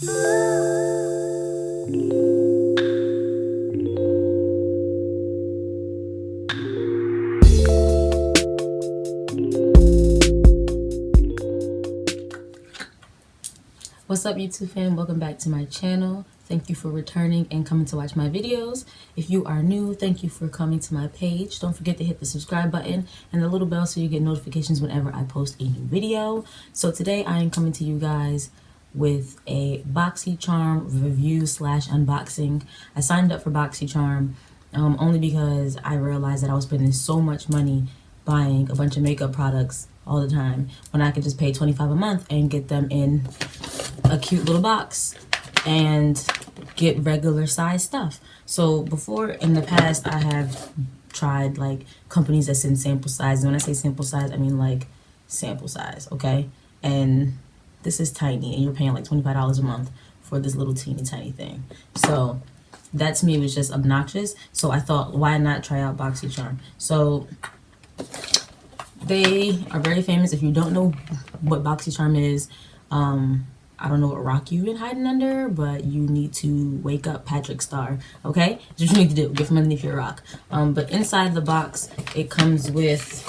What's up, YouTube fam? Welcome back to my channel. Thank you for returning and coming to watch my videos. If you are new, thank you for coming to my page. Don't forget to hit the subscribe button and the little bell so you get notifications whenever I post a new video. So today I am coming to you guys with a BoxyCharm review slash unboxing. I signed up for BoxyCharm only because I realized that I was spending so much money buying a bunch of makeup products all the time when I could just pay $25 a month and get them in a cute little box and get regular size stuff. So before, in the past, I have tried like companies that send sample size. And when I say sample size, I mean like sample size, okay? And this is tiny and you're paying like $25 a month for this little teeny tiny thing. So that to me was just obnoxious. So I thought, why not try out BoxyCharm? So they are very famous. If you don't know what BoxyCharm is, I don't know what rock you've been hiding under, but you need to wake up, Patrick Star, okay? That's what you need to do, get from underneath your rock. But inside the box, it comes with,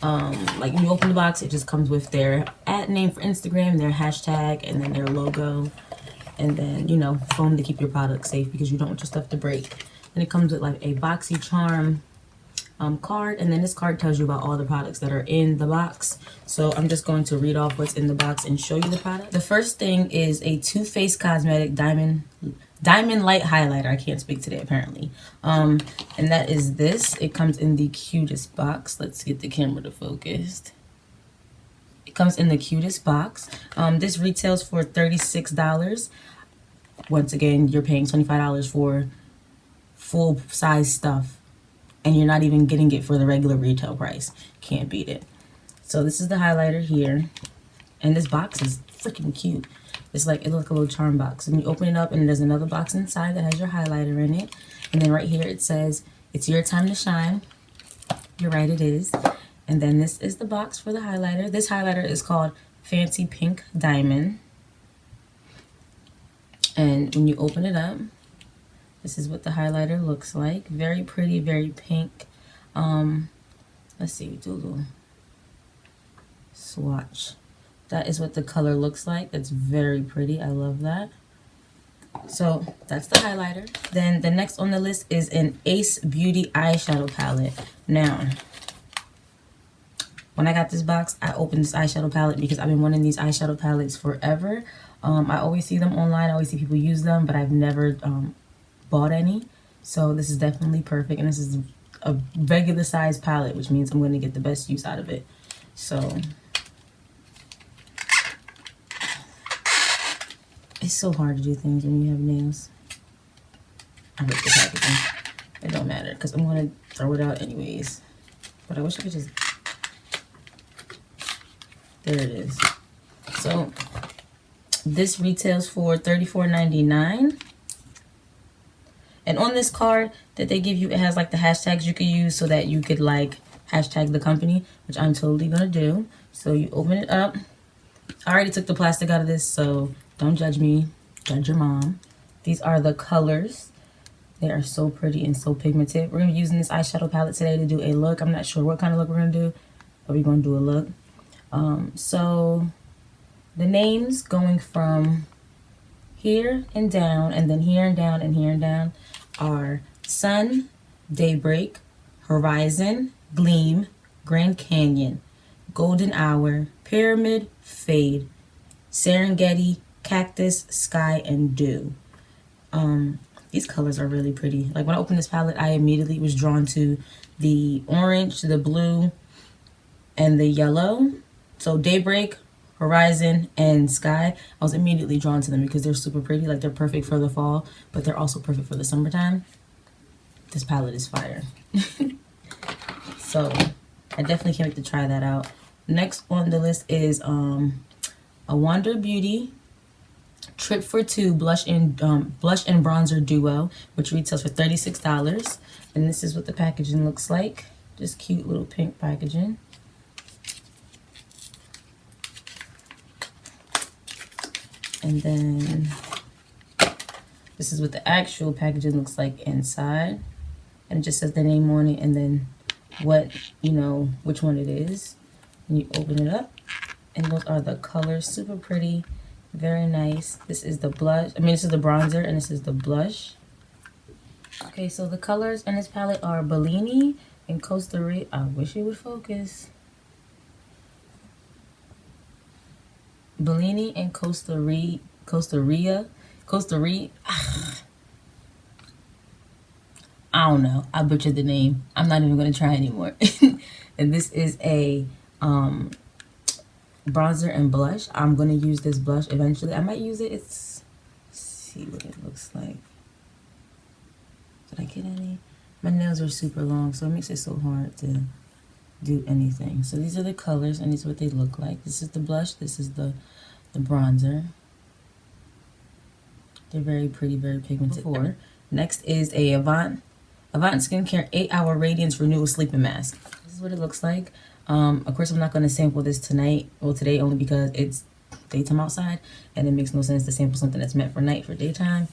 like when you open the box, it just comes with their ad name for Instagram, their hashtag, and then their logo, and then, you know, foam to keep your product safe because you don't want your stuff to break. And it comes with like a BoxyCharm card, and then this card tells you about all the products that are in the box. So I'm just going to read off what's in the box and show you the product. The first thing is a Too Faced Cosmetic Diamond Light Highlighter. I can't speak today apparently. And that is this. It comes in the cutest box. Let's get the camera to focus. It comes in the cutest box. This retails for $36. Once again, you're paying $25 for full size stuff, and you're not even getting it for the regular retail price. Can't beat it. So this is the highlighter here, and this box is freaking cute. It's like, it looks like a little charm box, and you open it up and there's another box inside that has your highlighter in it, and then right here it says it's your time to shine. You're right, it is. And then this is the box for the highlighter. This highlighter is called Fancy Pink Diamond, and when you open it up, this is what the highlighter looks like. Very pretty, very pink. Let's see, do a little swatch. That is what the color looks like. That's very pretty. I love that. So that's the highlighter. Then the next on the list is an Ace Beauty eyeshadow palette. Now, when I got this box, I opened this eyeshadow palette because I've been wanting these eyeshadow palettes forever. I always see them online. I always see people use them, but I've never bought any. So this is definitely perfect, and this is a regular size palette, which means I'm going to get the best use out of it. So it's so hard to do things when you have nails. I ripped the packaging. It don't matter because I'm going to throw it out anyways, but I wish I could just, there it is. So this retails for $34.99. And on this card that they give you, it has like the hashtags you could use so that you could like hashtag the company, which I'm totally gonna do. So you open it up. I already took the plastic out of this, so don't judge me, judge your mom. These are the colors. They are so pretty and so pigmented. We're gonna be using this eyeshadow palette today to do a look. I'm not sure what kind of look we're gonna do, but we're gonna do a look. So the names going from here and down, and then here and down, and here and down, are Sun, Daybreak, Horizon, Gleam, Grand Canyon, Golden Hour, Pyramid, Fade, Serengeti, Cactus, Sky, and Dew. These colors are really pretty. Like when I opened this palette, I immediately was drawn to the orange, the blue, and the yellow. So Daybreak, Horizon, and Sky, I was immediately drawn to them because they're super pretty. Like, they're perfect for the fall, but they're also perfect for the summertime. This palette is fire. So I definitely can't wait to try that out. Next on the list is a Wander Beauty Trip for Two blush and bronzer duo, which retails for $36. And this is what the packaging looks like. Just cute little pink packaging. And then this is what the actual packaging looks like inside. And it just says the name on it and then what, you know, which one it is. And you open it up and those are the colors. Super pretty, very nice. This is the blush, this is the bronzer and this is the blush. Okay, so the colors in this palette are Bellini and Costa Rica. I wish it would focus. Bellini and Costa Rica. I don't know. I butchered the name. I'm not even going to try anymore. And this is a bronzer and blush. I'm going to use this blush eventually. I might use it. Let's see what it looks like. Did I get any? My nails are super long, so it makes it so hard to do anything. So these are the colors, and these are what they look like. This is the blush. This is the bronzer. They're very pretty, very pigmented. Next is a Avant Skincare 8-Hour Radiance Renewal Sleeping Mask. This is what it looks like. Of course, I'm not going to sample this tonight, well today, only because it's daytime outside, and it makes no sense to sample something that's meant for night for daytime.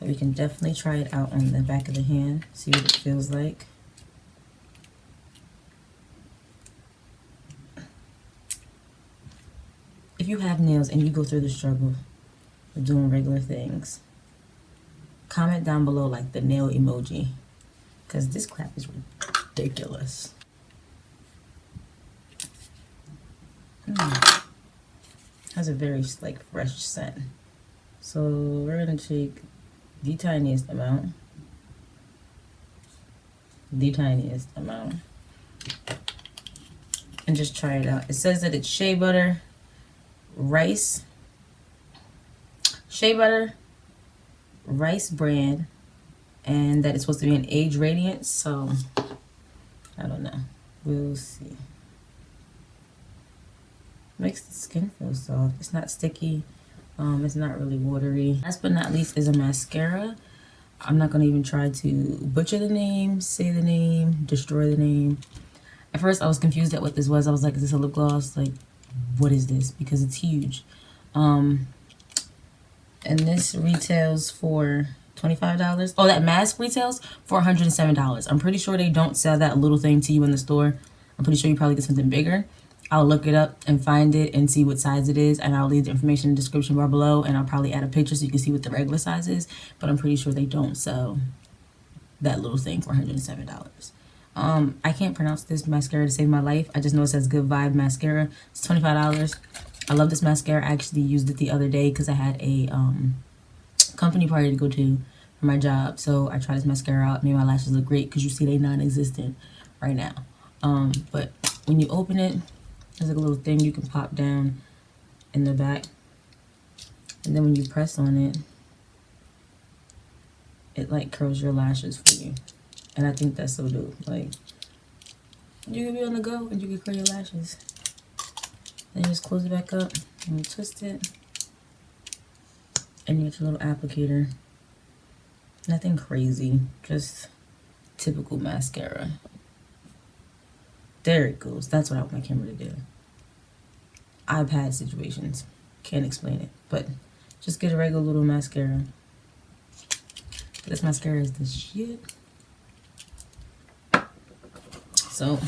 But we can definitely try it out on the back of the hand, see what it feels like. If you have nails and you go through the struggle of doing regular things, comment down below like the nail emoji, because this crap is ridiculous. Has a very like fresh scent. So we're gonna take the tiniest amount, and just try it out. It says that it's shea butter, rice brand, and that it's supposed to be an age radiance. So I don't know, we'll see. Makes the skin feel soft. It's not sticky. It's not really watery. Last but not least is a mascara. I'm not gonna even try to butcher the name, say the name, destroy the name. At first I was confused at what this was. I was like, is this a lip gloss? Like, what is this? Because it's huge. And this retails for $25. Oh, that mask retails for $107. I'm pretty sure they don't sell that little thing to you in the store. I'm pretty sure you probably get something bigger. I'll look it up and find it and see what size it is, and I'll leave the information in the description bar below, and I'll probably add a picture so you can see what the regular size is, but I'm pretty sure they don't sell that little thing for $107. I can't pronounce this mascara to save my life. I just know it says Good Vibe Mascara. It's $25. I love this mascara. I actually used it the other day because I had a company party to go to for my job, so I tried this mascara out. Made my lashes look great because you see they non-existent right now. But when you open it, there's like a little thing you can pop down in the back, and then when you press on it, it like curls your lashes for you, and I think that's so dope. Like, you can be on the go and you can curl your lashes. Then you just close it back up and you twist it, and you get your little applicator. Nothing crazy, just typical mascara. There it goes. That's what I want my camera to do. I've had situations. Can't explain it. But just get a regular little mascara. This mascara is the shit. So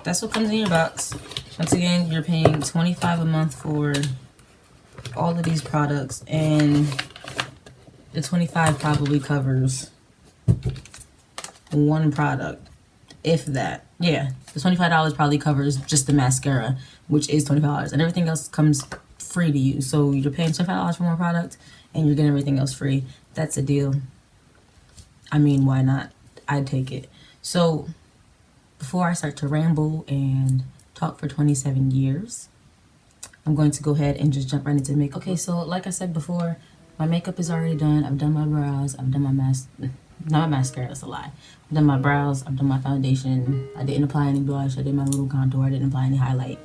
that's what comes in your box. Once again, you're paying $25 a month for all of these products. And the $25 probably covers one product, if that. Yeah, the $25 probably covers just the mascara, which is $25, and everything else comes free to you. So you're paying $25 for one product, and you're getting everything else free. That's a deal. I mean, why not? I'd take it. So before I start to ramble and talk for 27 years, I'm going to go ahead and just jump right into makeup. Okay, so like I said before, my makeup is already done. I've done my brows. I've done my not my mascara, that's a lie. I've done my brows, I've done my foundation. I didn't apply any blush, I did my little contour, I didn't apply any highlight.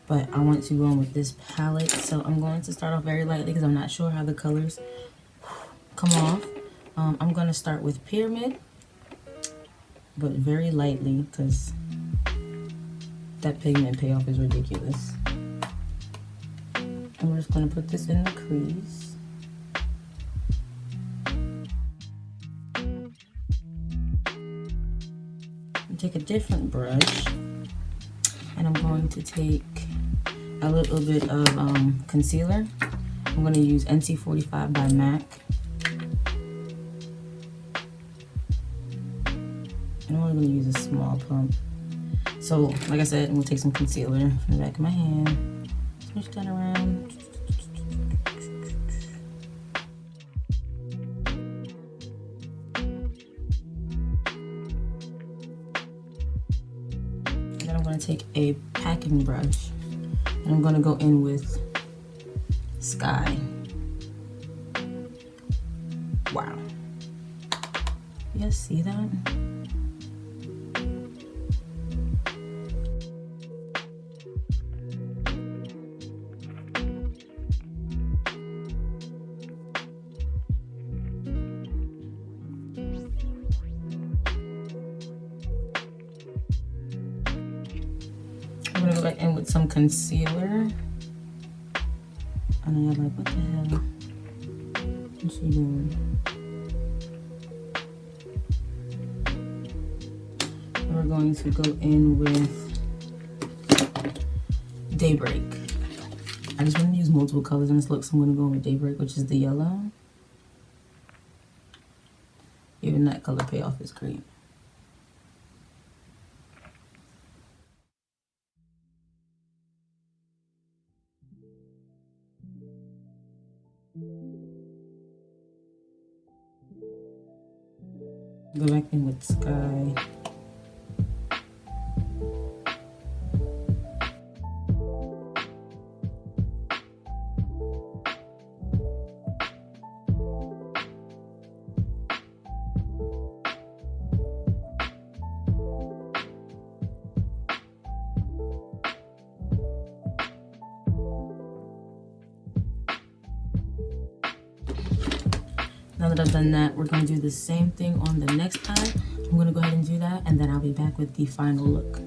But I want to go on with this palette, so I'm going to start off very lightly because I'm not sure how the colors come off. I'm going to start with Pyramid, but very lightly because that pigment payoff is ridiculous. And we're just going to put this in the crease. And take a different brush, and I'm going to take a little bit of concealer. I'm going to use NC45 by MAC. And I'm only going to use a small pump. So, like I said, I'm going to take some concealer from the back of my hand. Switch that around. And then I'm going to take a packing brush. And I'm going to go in with Sky. Wow. You guys see that? I'm gonna go back in with some concealer. And you're like, what the hell? What's she doing? We're going to go in with Daybreak. I just want to use multiple colors in this look, so I'm going to go in with Daybreak, which is the yellow. Even that color payoff is great. Go back in with Sky. Now that I've done that, we're going to do the same thing on the next eye. I'm going to go ahead and do that, and then I'll be back with the final look.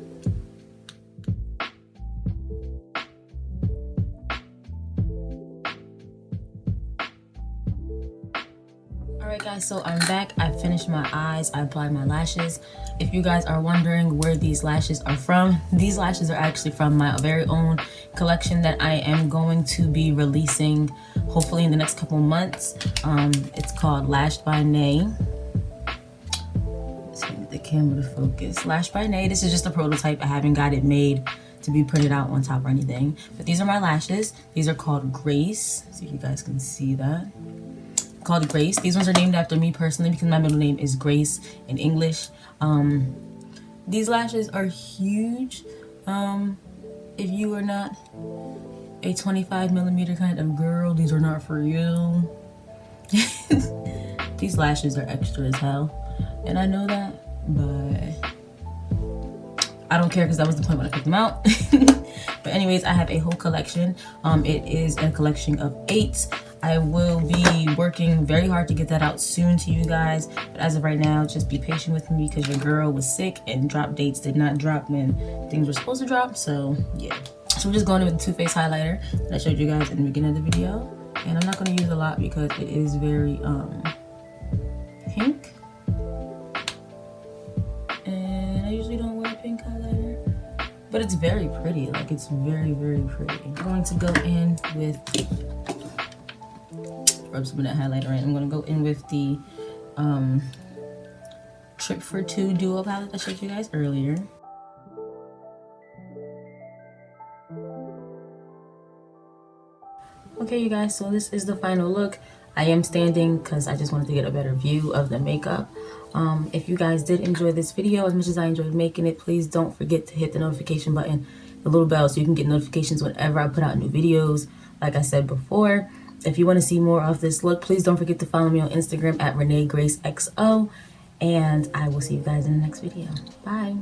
Alright guys, so I'm back. I finished my eyes. I applied my lashes. If you guys are wondering where these lashes are from, these lashes are actually from my very own collection that I am going to be releasing hopefully in the next couple months. It's called Lashed By Re'Nae. Let's get the camera to focus. Lashed By Re'Nae. This is just a prototype. I haven't got it made to be printed out on top or anything. But these are my lashes. These are called Grace. See if you guys can see that. Called Grace. These ones are named after me personally because my middle name is Grace in English. These lashes are huge. If you are not a 25mm kind of girl, these are not for you. These lashes are extra as hell, and I know that, but I don't care because that was the point when I picked them out. But anyways, I have a whole collection. It is a collection of 8. I will be working very hard to get that out soon to you guys, but as of right now, just be patient with me because your girl was sick and drop dates did not drop when things were supposed to drop. So yeah, so we're just going in with the Too Faced highlighter that I showed you guys in the beginning of the video, and I'm not going to use a lot because it is very pink, and I usually don't wear pink highlighter, but it's very pretty. Like, it's very, very pretty. I'm going to go in with, rub some of that highlighter in. I'm going to go in with the Trip for Two Duo palette I showed you guys earlier. Okay, you guys, so this is the final look. I am standing because I just wanted to get a better view of the makeup. If you guys did enjoy this video as much as I enjoyed making it, please don't forget to hit the notification button, the little bell, so you can get notifications whenever I put out new videos. Like I said before, if you want to see more of this look, please don't forget to follow me on Instagram at renaegraceXo, and I will see you guys in the next video. Bye.